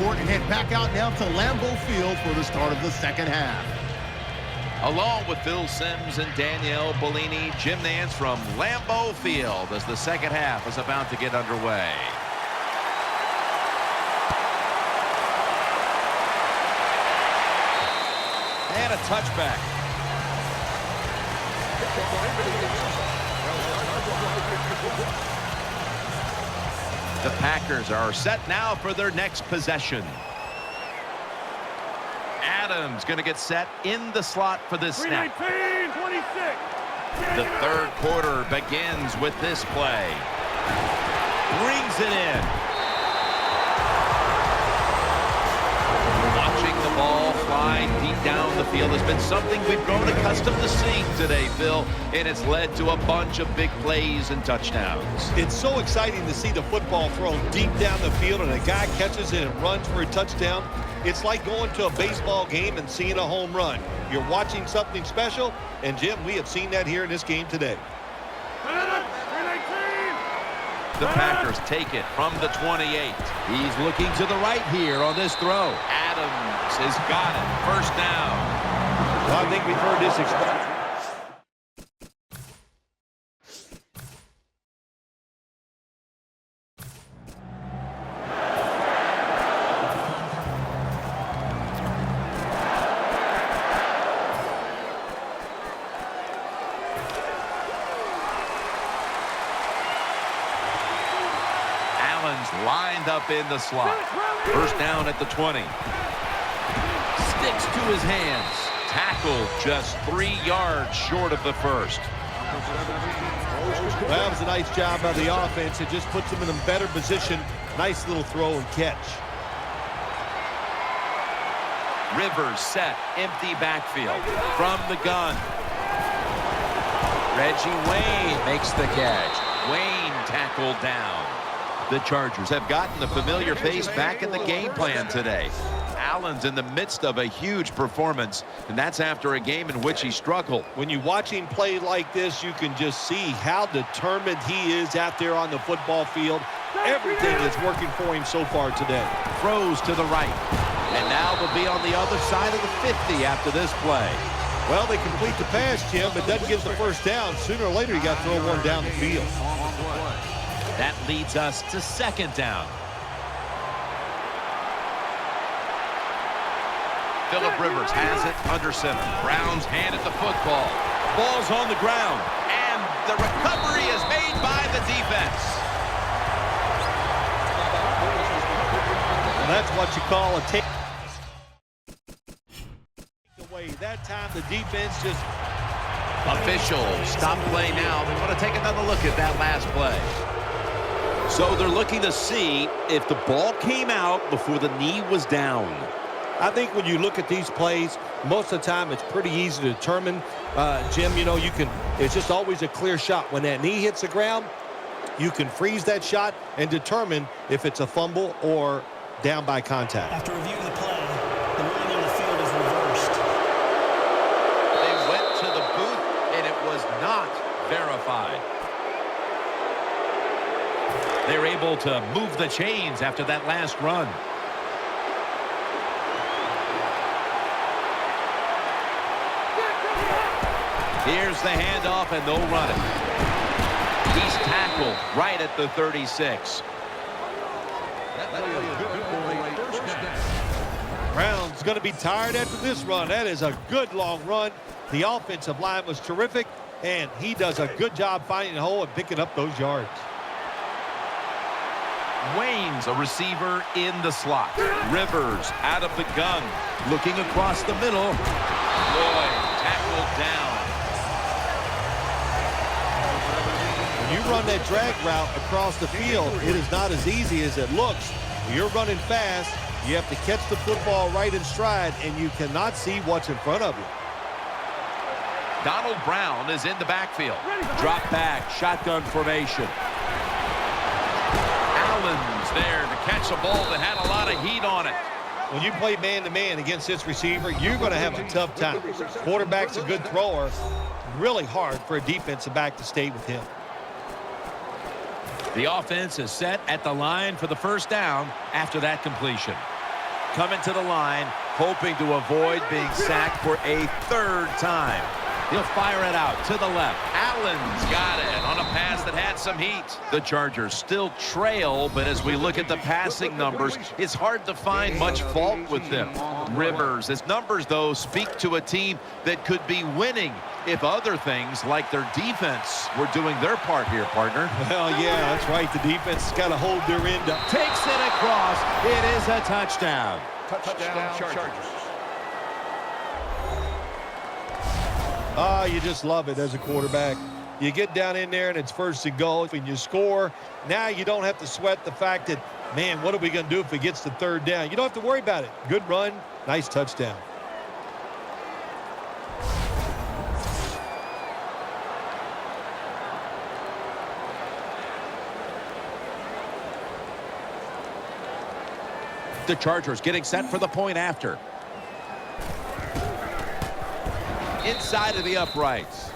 court and head back out now to Lambeau Field for the start of the second half. Along with Phil Simms and Danielle Bellini, Jim Nantz from Lambeau Field as the second half is about to get underway. And a touchback. The Packers are set now for their next possession. Adams going to get set in the slot for this snap. 26. The third quarter begins with this play. Brings it in. Watching the ball fly deep down the field has been something we've grown accustomed to seeing today, Phil, and it's led to a bunch of big plays and touchdowns. It's so exciting to see the football thrown deep down the field and a guy catches it and runs for a touchdown. It's like going to a baseball game and seeing a home run. You're watching something special, and Jim, we have seen that here in this game today. The Packers take it from the 28. He's looking to the right here on this throw. Adams has got it. First down. Well, I think we've heard this expression. Lined up in the slot. First down at the 20. Sticks to his hands. Tackled just 3 yards short of the first. Well, that was a nice job by the offense. It just puts them in a better position. Nice little throw and catch. Rivers set. Empty backfield. From the gun. Reggie Wayne makes the catch. Wayne tackled down. The Chargers have gotten a familiar face back in the game plan today. Allen's in the midst of a huge performance, and that's after a game in which he struggled. When you watch him play like this, you can just see how determined he is out there on the football field. Everything is working for him so far today. Throws to the right, and now they'll be on the other side of the 50 after this play. Well, they complete the pass, Jim, but doesn't get the first down. Sooner or later, you got to throw one down the field. That leads us to second down. Phillip Rivers has it under center. Browns hand at the football. Ball's on the ground, and the recovery is made by the defense. And that's what you call a take away. That time the defense just... Officials stop play now. They want to take another look at that last play. So they're looking to see if the ball came out before the knee was down. I think when you look at these plays, most of the time it's pretty easy to determine. Jim, you know, it's just always a clear shot. When that knee hits the ground, you can freeze that shot and determine if it's a fumble or down by contact. After reviewing the play, the ruling on the field is reversed. They went to the booth, and it was not verified. They're able to move the chains after that last run. Here's the handoff, and they'll run it. He's tackled right at the 36. Brown's going to be tired after this run. That is a good long run. The offensive line was terrific, and he does a good job finding the hole and picking up those yards. Wayne's a receiver in the slot. Rivers out of the gun. Looking across the middle. Lloyd tackled down. When you run that drag route across the field, it is not as easy as it looks. When you're running fast, you have to catch the football right in stride, and you cannot see what's in front of you. Donald Brown is in the backfield. Drop back, shotgun formation. Allen's there to catch a ball that had a lot of heat on it. When you play man-to-man against this receiver, you're going to have a tough time. Quarterback's a good thrower. Really hard for a defensive back to stay with him. The offense is set at the line for the first down after that completion. coming to the line, hoping to avoid being sacked for a third time. He'll fire it out to the left. Allen's got it on a pass that had some heat. The Chargers still trail, but as we look at the passing numbers, it's hard to find much fault with them. Rivers, his numbers, though, speak to a team that could be winning if other things like their defense were doing their part here, partner. Well, yeah, that's right. The defense has got to hold their end up. Takes it across. It is a touchdown. Touchdown, Chargers. Ah, you just love it as a quarterback. You get down in there and it's first and goal and you score. Now you don't have to sweat the fact that, man, what are we going to do if it gets to third down? You don't have to worry about it. Good run, nice touchdown. The Chargers getting set for the point after. Inside of the uprights.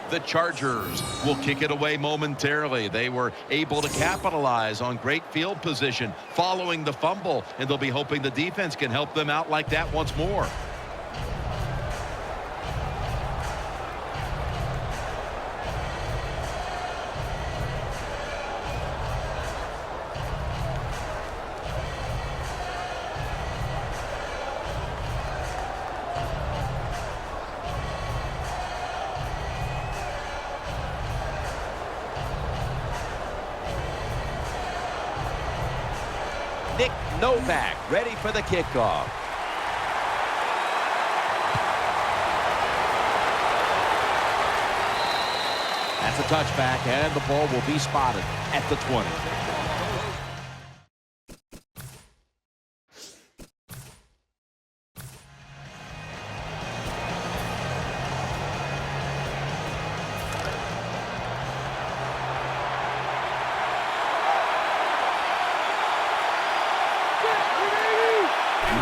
The Chargers will kick it away momentarily. They were able to capitalize on great field position following the fumble, and they'll be hoping the defense can help them out like that once more. Nick Novak ready for the kickoff. That's a touchback, and the ball will be spotted at the 20.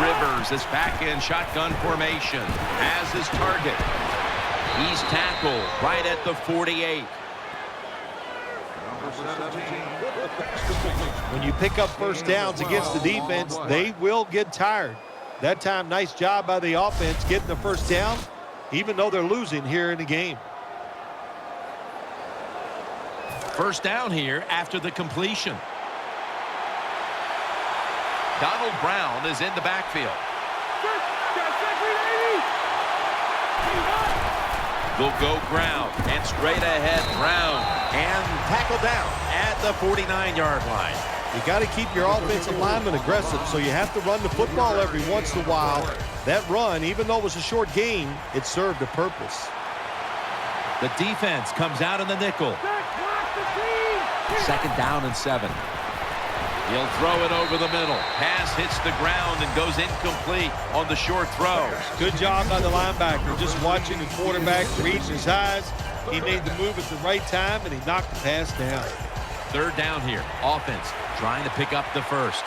Rivers is back in shotgun formation as his target. He's tackled right at the 48. When you pick up first downs against the defense, they will get tired. That time, nice job by the offense getting the first down, even though they're losing here in the game. First down here after the completion. Donald Brown is in the backfield. Will go ground and straight ahead Brown and tackled down at the 49-yard line. You got to keep your offensive lineman aggressive, so you have to run the football every once in a while. That run, even though it was a short game, it served a purpose. The defense comes out in the nickel. Second down and 7. He'll throw it over the middle. Pass hits the ground and goes incomplete on the short throw. Good job by the linebacker, just watching the quarterback reach his eyes. He made the move at the right time, and he knocked the pass down. Third down here. Offense trying to pick up the first.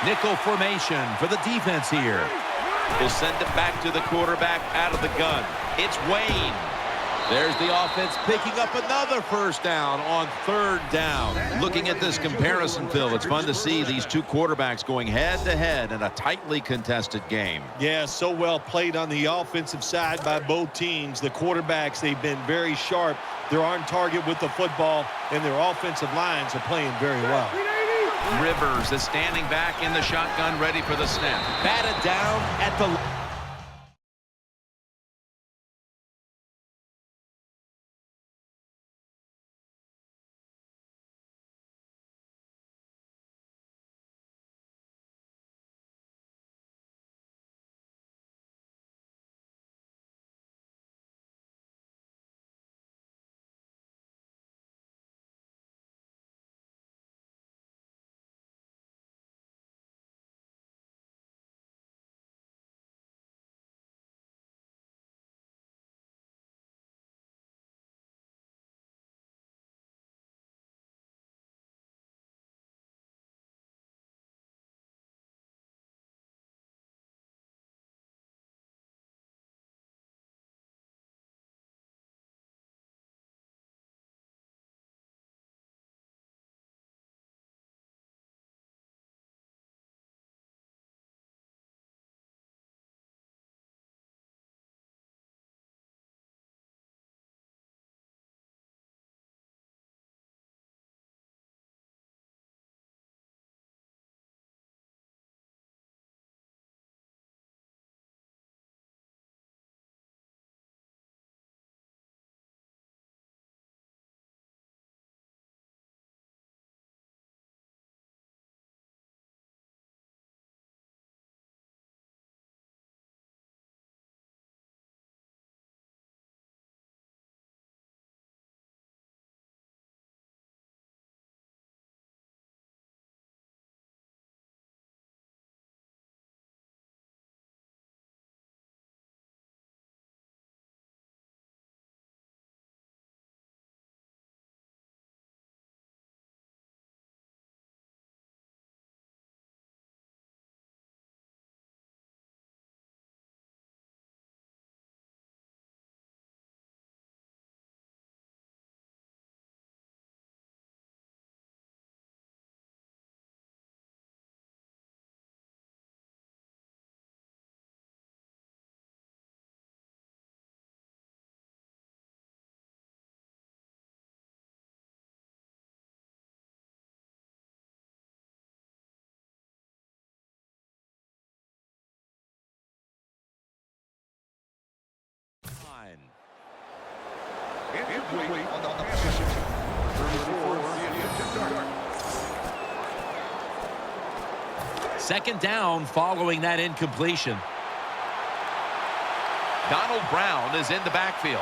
Nickel formation for the defense here. He'll send it back to the quarterback out of the gun. It's Wayne. There's the offense picking up another first down on third down. Looking at this comparison, Phil, it's fun to see these two quarterbacks going head-to-head in a tightly contested game. Yeah, so well played on the offensive side by both teams. The quarterbacks, they've been very sharp. They're on target with the football, and their offensive lines are playing very well. Rivers is standing back in the shotgun, ready for the snap. Batted down at the Second down following that incompletion. Donald Brown is in the backfield.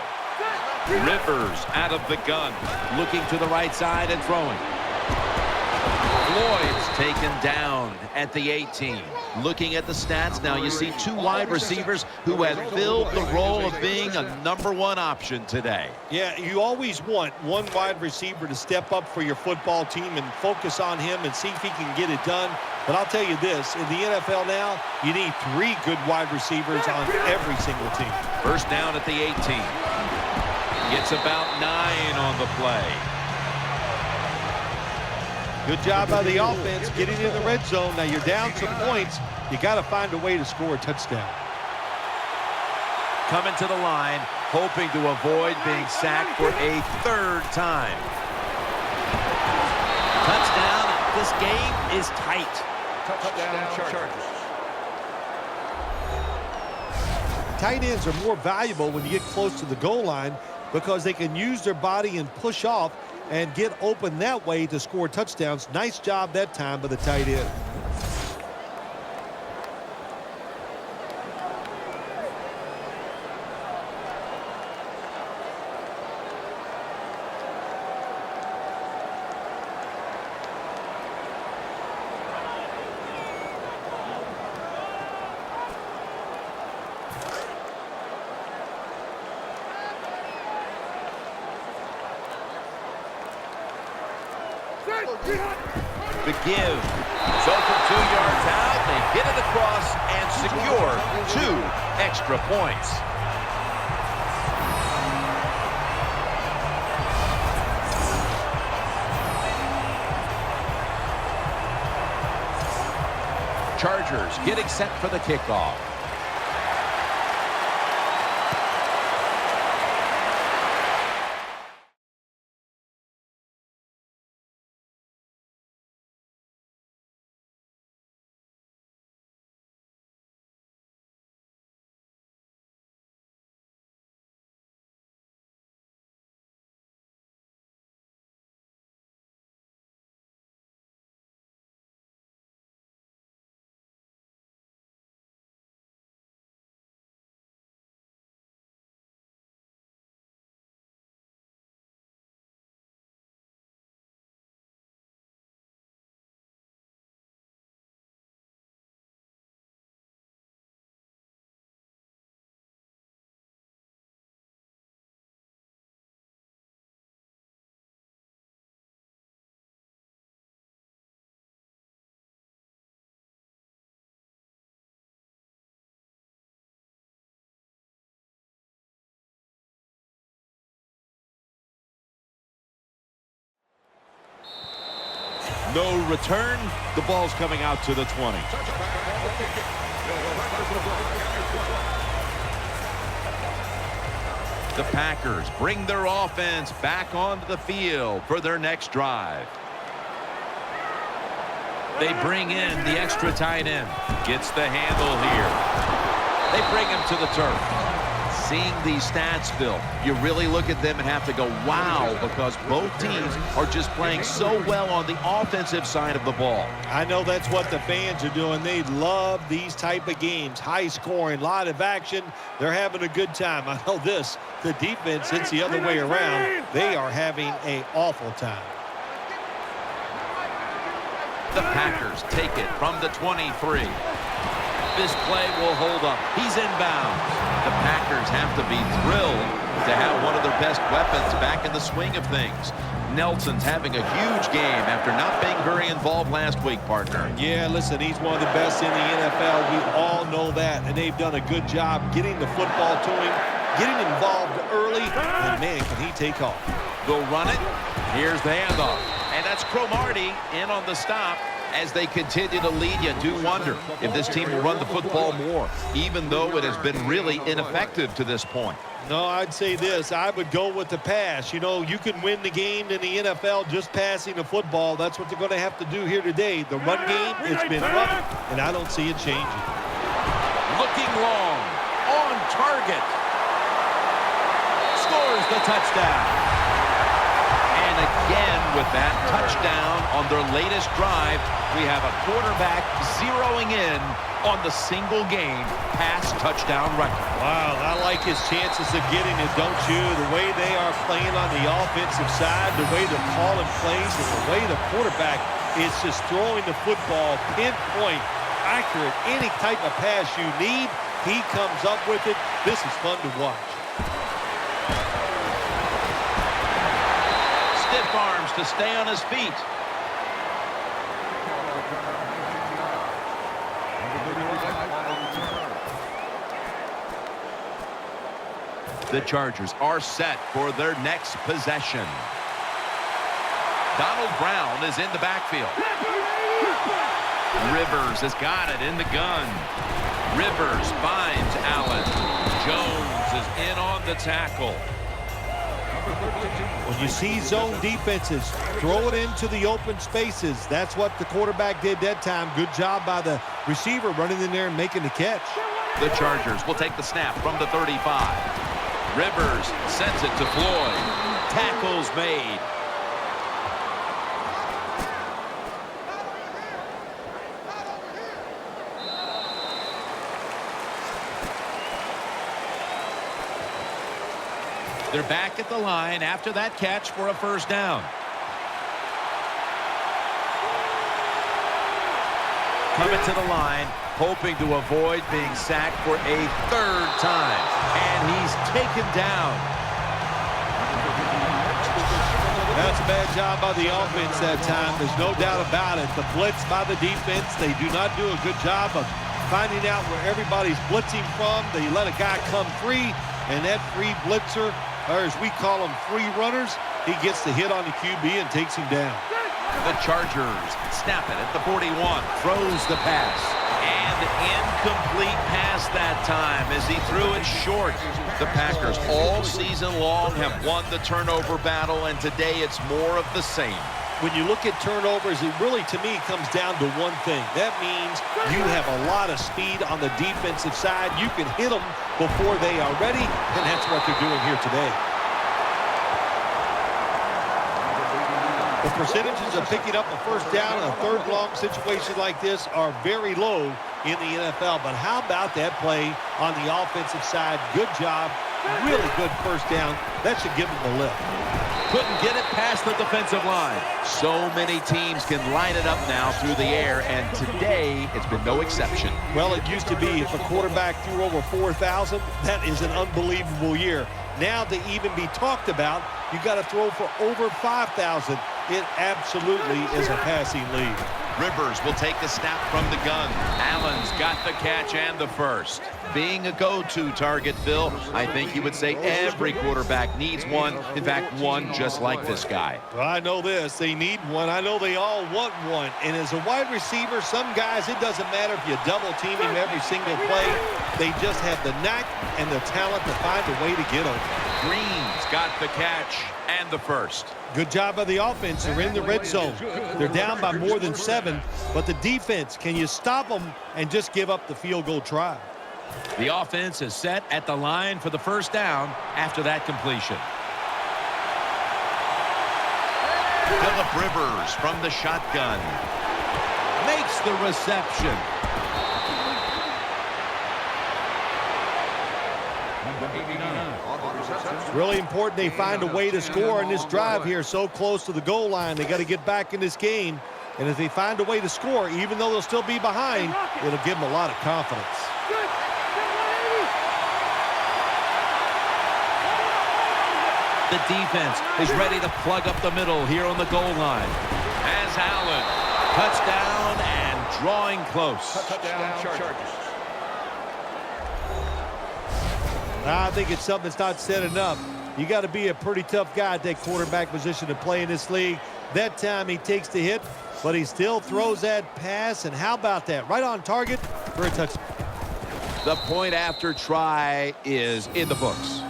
Rivers out of the gun, looking to the right side and throwing. Floyd's taken down at the 18. Looking at the stats now, you see two wide receivers who have filled the role of being a #1 option today. Yeah, you always want one wide receiver to step up for your football team and focus on him and see if he can get it done. But I'll tell you this, in the NFL now, you need 3 good wide receivers on every single team. First down at the 18. Gets about 9 on the play. Good job by the offense getting in the red zone. Now you're down some points. You got to find a way to score a touchdown. Coming to the line, hoping to avoid being sacked for a 3rd time. Touchdown. This game is tight. Touchdown Chargers. Tight ends are more valuable when you get close to the goal line because they can use their body and push off and get open that way to score touchdowns. Nice job that time by the tight end. The give. It's open 2 yards out. They get it across and secure 2 extra points. Chargers getting set for the kickoff. No return. The ball's coming out to the 20. The Packers bring their offense back onto the field for their next drive. They bring in the extra tight end. Gets the handle here. They bring him to the turf. Seeing these stats, Phil, you really look at them and have to go, wow, because both teams are just playing so well on the offensive side of the ball. I know that's what the fans are doing. They love these type of games. High scoring, lot of action. They're having a good time. I know this, the defense, it's the other way around. They are having an awful time. The Packers take it from the 23. This play will hold up. He's inbounds. The Packers have to be thrilled to have one of their best weapons back in the swing of things. Nelson's having a huge game after not being very involved last week, partner. Yeah, listen, he's one of the best in the NFL. We all know that, and they've done a good job getting the football to him, getting involved early, and man, can he take off. They'll run it. Here's the handoff. And that's Cromartie in on the stop. As they continue to lead, you do wonder if this team will run the football more, even though it has been really ineffective to this point. No, I'd say this. I would go with the pass. You know, you can win the game in the NFL just passing the football. That's what they're going to have to do here today. The run game, it's been rough, and I don't see it changing. Looking long, on target. Scores the touchdown. And again with that touchdown on their latest drive, we have a quarterback zeroing in on the single-game pass touchdown record. Wow, I like his chances of getting it, don't you? The way they are playing on the offensive side, the way they're calling plays, and the way the quarterback is just throwing the football pinpoint, accurate, any type of pass you need, he comes up with it. This is fun to watch. Stiff arms to stay on his feet. The Chargers are set for their next possession. Donald Brown is in the backfield. Rivers has got it in the gun. Rivers finds Allen. Jones is in on the tackle. When you see zone defenses, throw it into the open spaces. That's what the quarterback did that time. Good job by the receiver running in there and making the catch. The Chargers will take the snap from the 35. Rivers sends it to Floyd. Tackles made. They're back at the line after that catch for a first down. Coming to the line, hoping to avoid being sacked for a third time. And he's taken down. That's a bad job by the offense that time. There's no doubt about it. The blitz by the defense, they do not do a good job of finding out where everybody's blitzing from. They let a guy come free, and that free blitzer, or as we call them, free runners, he gets the hit on the QB and takes him down. The Chargers snap it at the 41. Throws the pass. And incomplete pass that time as he threw it short. The Packers all season long have won the turnover battle, and today it's more of the same. When you look at turnovers, it really, to me, comes down to one thing. That means you have a lot of speed on the defensive side. You can hit them before they are ready, and that's what they're doing here today. The percentages of picking up a first down in a third long situation like this are very low in the NFL. But how about that play on the offensive side? Good job. Really good first down. That should give them the lift. Couldn't get it past the defensive line. So many teams can line it up now through the air, and today it's been no exception. Well, it used to be if a quarterback threw over 4,000, that is an unbelievable year. Now to even be talked about, you got to throw for over 5,000. It absolutely is a passing lead. Rivers will take the snap from the gun. Allen's got the catch and the first. Being a go-to target, Phil, I think you would say every quarterback needs one. In fact, one just like this guy. Well, I know this. They need one. I know they all want one. And as a wide receiver, some guys, it doesn't matter if you double team him every single play. They just have the knack and the talent to find a way to get open. Green's got the catch and the first. Good job by the offense. They're in the red zone. They're down by more than 7. But the defense, can you stop them and just give up the field goal try? The offense is set at the line for the first down after that completion. Phillip Rivers from the shotgun makes the reception. It's really important they find a way to score in this drive here, so close to the goal line. They got to get back in this game. And if they find a way to score, even though they'll still be behind, it'll give them a lot of confidence. The defense is ready to plug up the middle here on the goal line. As Allen cuts down and drawing close. Touchdown, Chargers. I think it's something that's not said enough. You got to be a pretty tough guy at that quarterback position to play in this league. That time he takes the hit, but he still throws that pass. And how about that? Right on target for a touchdown. The point after try is in the books.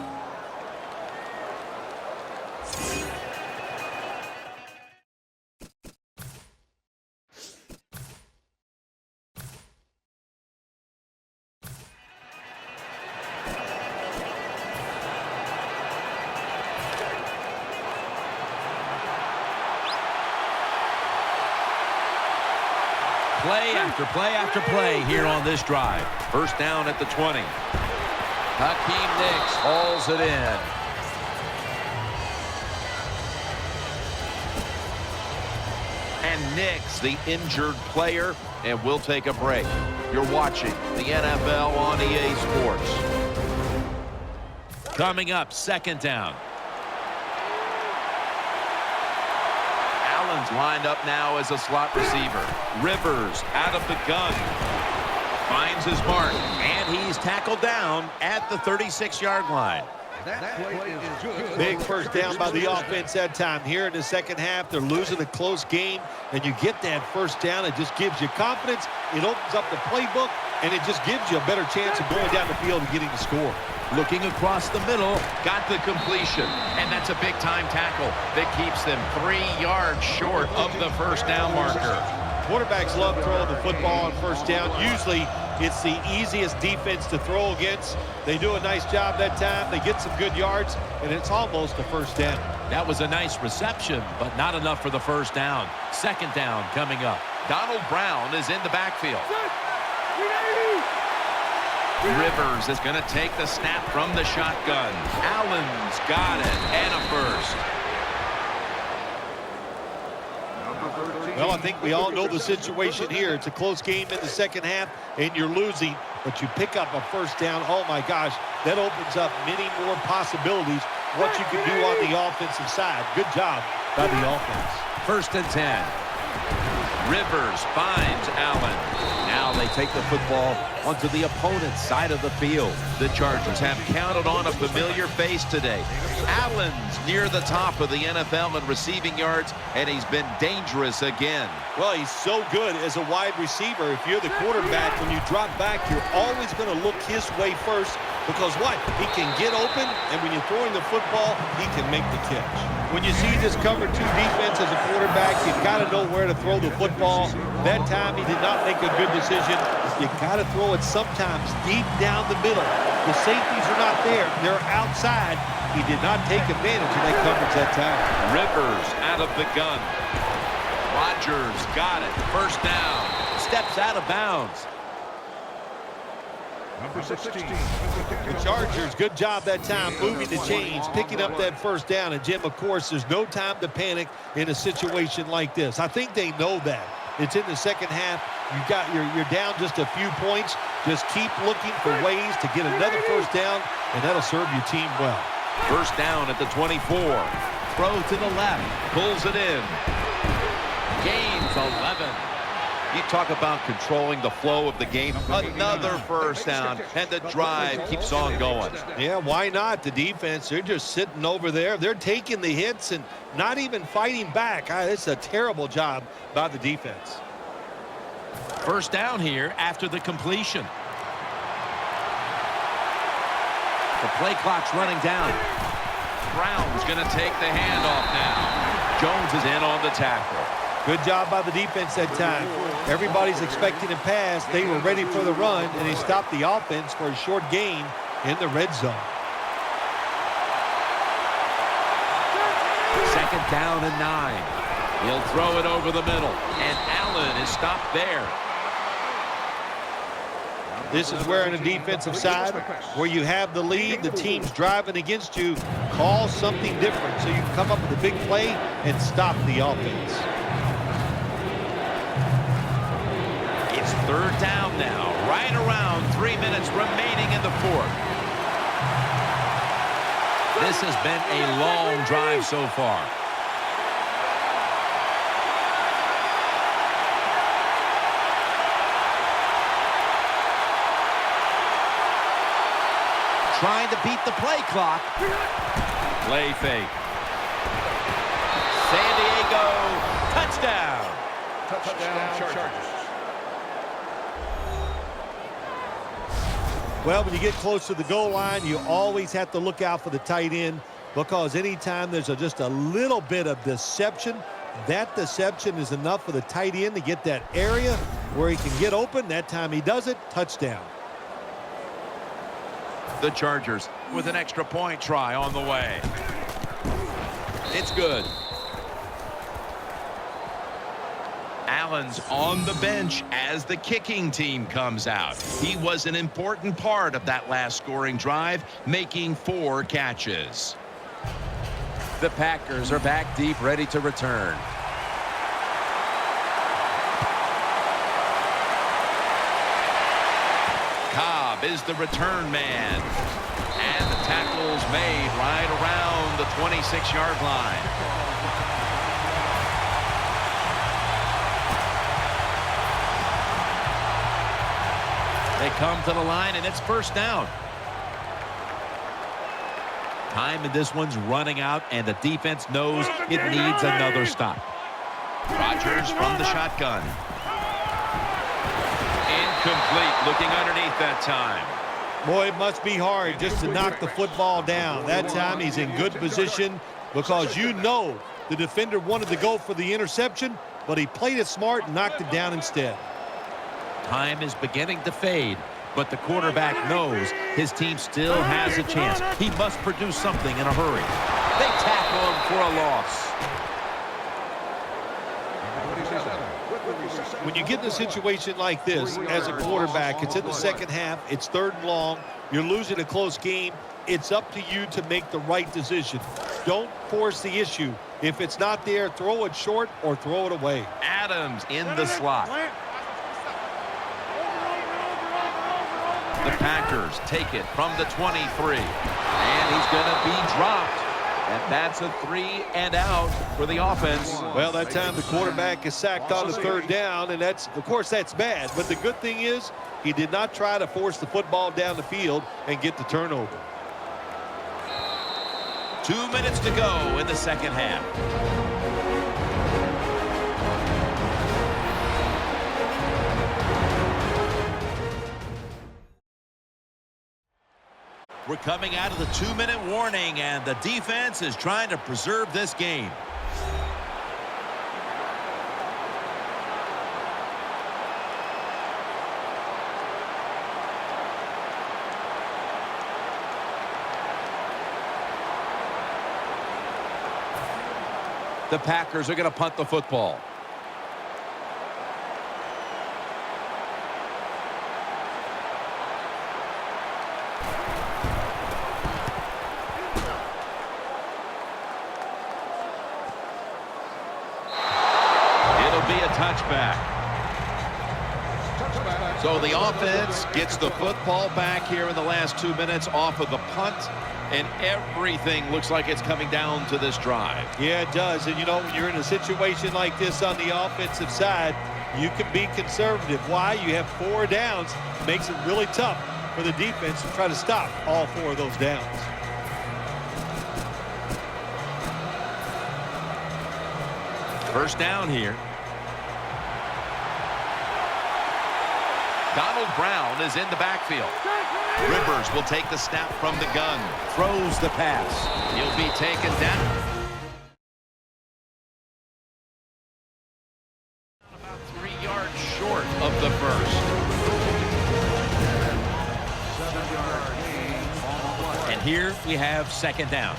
play after play after play here on this drive. First down at the 20. Hakeem Nicks hauls it in. And Nicks, the injured player, and we'll take a break. You're watching the NFL on EA Sports. Coming up, second down. Allen's lined up now as a slot receiver. Rivers out of the gun. Finds his mark, and he's tackled down at the 36-yard line. Big first down by the offense that time. Here in the second half, they're losing a close game, and you get that first down. It just gives you confidence. It opens up the playbook, and it just gives you a better chance of going down the field and getting the score. Looking across the middle, got the completion, and that's a big-time tackle that keeps them 3 yards short of the first down marker. Quarterbacks love throwing the football on first down. Usually, it's the easiest defense to throw against. They do a nice job that time. They get some good yards, and it's almost a first down. That was a nice reception, but not enough for the first down. Second down coming up. Donald Brown is in the backfield. Rivers is going to take the snap from the shotgun. Allen's got it, and a first. Well, I think we all know the situation here. It's a close game in the second half, and you're losing, but you pick up a first down. Oh, my gosh, that opens up many more possibilities what you can do on the offensive side. Good job by the offense. First and 10. Rivers finds Allen. Now they take the football onto the opponent's side of the field. The Chargers have counted on a familiar face today. Allen's near the top of the NFL in receiving yards, and he's been dangerous again. Well, he's so good as a wide receiver. If you're the quarterback, when you drop back, you're always going to look his way first because what? He can get open, and when you're throwing the football, he can make the catch. When you see this cover 2 defense as a quarterback, you've got to know where to throw the football. That time, he did not make a good decision. You got to throw it sometimes deep down the middle. The safeties are not there. They're outside. He did not take advantage of that coverage that time. Rivers out of the gun. Rodgers got it. First down. Steps out of bounds. Number 16. The Chargers, good job that time moving the chains, picking up that first down. And, Jim, of course, there's no time to panic in a situation like this. I think they know that. It's in the second half. You're down just a few points. Just keep looking for ways to get another first down, and that'll serve your team well. First down at the 24. Throw to the left. Pulls it in. Gains 11. You talk about controlling the flow of the game. Another first down, and the drive keeps on going. Yeah, why not? The defense, they're just sitting over there. They're taking the hits and not even fighting back. It's a terrible job by the defense. First down here after the completion. The play clock's running down. Brown's going to take the handoff now. Jones is in on the tackle. Good job by the defense that time. Everybody's expecting a pass. They were ready for the run, and they stopped the offense for a short gain in the red zone. Second down and 9. He'll throw it over the middle, and Allen is stopped there. This is where on the defensive side, where you have the lead, the team's driving against you, call something different so you can come up with a big play and stop the offense. It's third down now, right around 3 minutes remaining in the fourth. This has been a long drive so far. Trying to beat the play clock. Play fake. San Diego, touchdown. Touchdown, Chargers. Well, when you get close to the goal line, you always have to look out for the tight end because anytime there's just a little bit of deception, that deception is enough for the tight end to get that area where he can get open. That time he does it, touchdown. The Chargers with an extra point try on the way. It's good. Allen's on the bench as the kicking team comes out. He was an important part of that last scoring drive, making 4 catches. The Packers are back deep, ready to return. Cobb is the return man. And the tackle's made right around the 26-yard line. They come to the line, and it's first down. Time in this one's running out, and the defense knows it needs another stop. Rodgers from the shotgun. Incomplete, looking underneath that time. Boy, it must be hard just to knock the football down. That time he's in good position because you know the defender wanted to go for the interception, but he played it smart and knocked it down instead. Time is beginning to fade, but the quarterback knows his team still has a chance. He must produce something in a hurry. They tackle him for a loss. When you get in a situation like this as a quarterback, it's in the second half, it's 3rd and long, you're losing a close game, it's up to you to make the right decision. Don't force the issue. If it's not there, throw it short or throw it away. Adams in the slot. The Packers take it from the 23. And he's going to be dropped. And that's a 3 and out for the offense. Well, that time the quarterback is sacked on the 3rd down, and that's, of course, that's bad. But the good thing is he did not try to force the football down the field and get the turnover. 2 minutes to go in the second half. We're coming out of the 2-minute warning, and the defense is trying to preserve this game. The Packers are going to punt the football. Touchback. So the offense gets the football back here in the last 2 minutes off of the punt, and everything looks like it's coming down to this drive. Yeah, it does. And, you know, when you're in a situation like this on the offensive side, you can be conservative. Why? You have 4 downs. Makes it really tough for the defense to try to stop all 4 of those downs. First down here. Donald Brown is in the backfield. Rivers will take the snap from the gun. Throws the pass. He'll be taken down. About 3 yards short of the first. And here we have second down.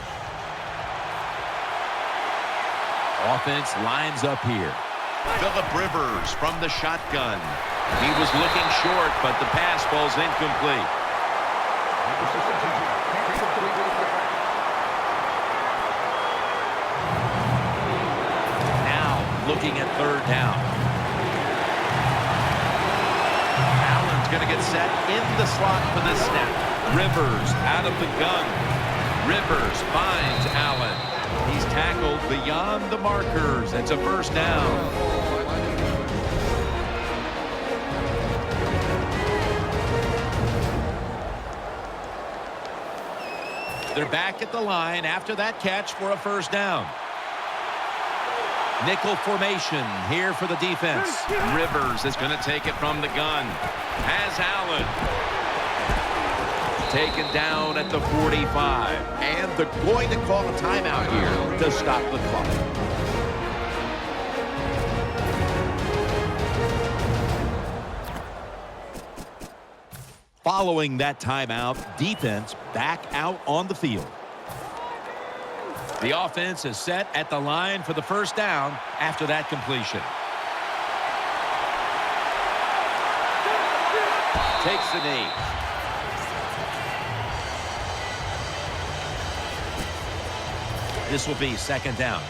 Offense lines up here. Phillip Rivers from the shotgun. He was looking short, but the pass falls incomplete. Now looking at 3rd down. Allen's going to get set in the slot for this snap. Rivers out of the gun. Rivers finds Allen. He's tackled beyond the markers. That's a first down. They're back at the line after that catch for a first down. Nickel formation here for the defense. Rivers is going to take it from the gun. Has Allen. Taken down at the 45. And they're going to call a timeout here to stop the clock. Following that timeout, defense back out on the field. The offense is set at the line for the first down after that completion. Takes the knee. This will be second down.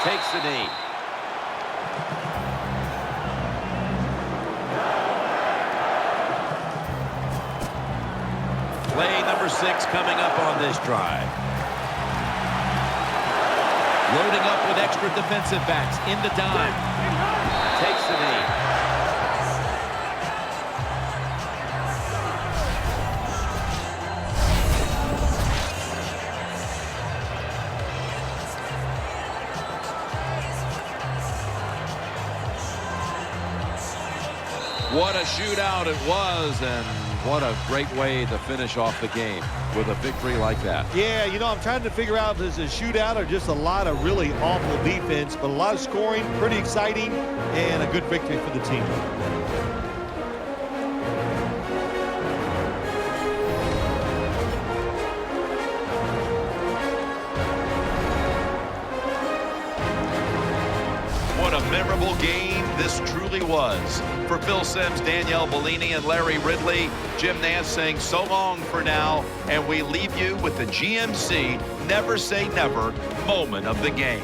Takes the knee. Play number 6 coming up on this drive. Loading up with extra defensive backs in the dime. Takes the knee. What a shootout it was, and what a great way to finish off the game with a victory like that. Yeah, you know, I'm trying to figure out if this is a shootout or just a lot of really awful defense, but a lot of scoring, pretty exciting, and a good victory for the team. What a memorable game this truly was. For Phil Simms, Danielle Bellini, and Larry Ridley, Jim Nance saying so long for now, and we leave you with the GMC Never Say Never moment of the game.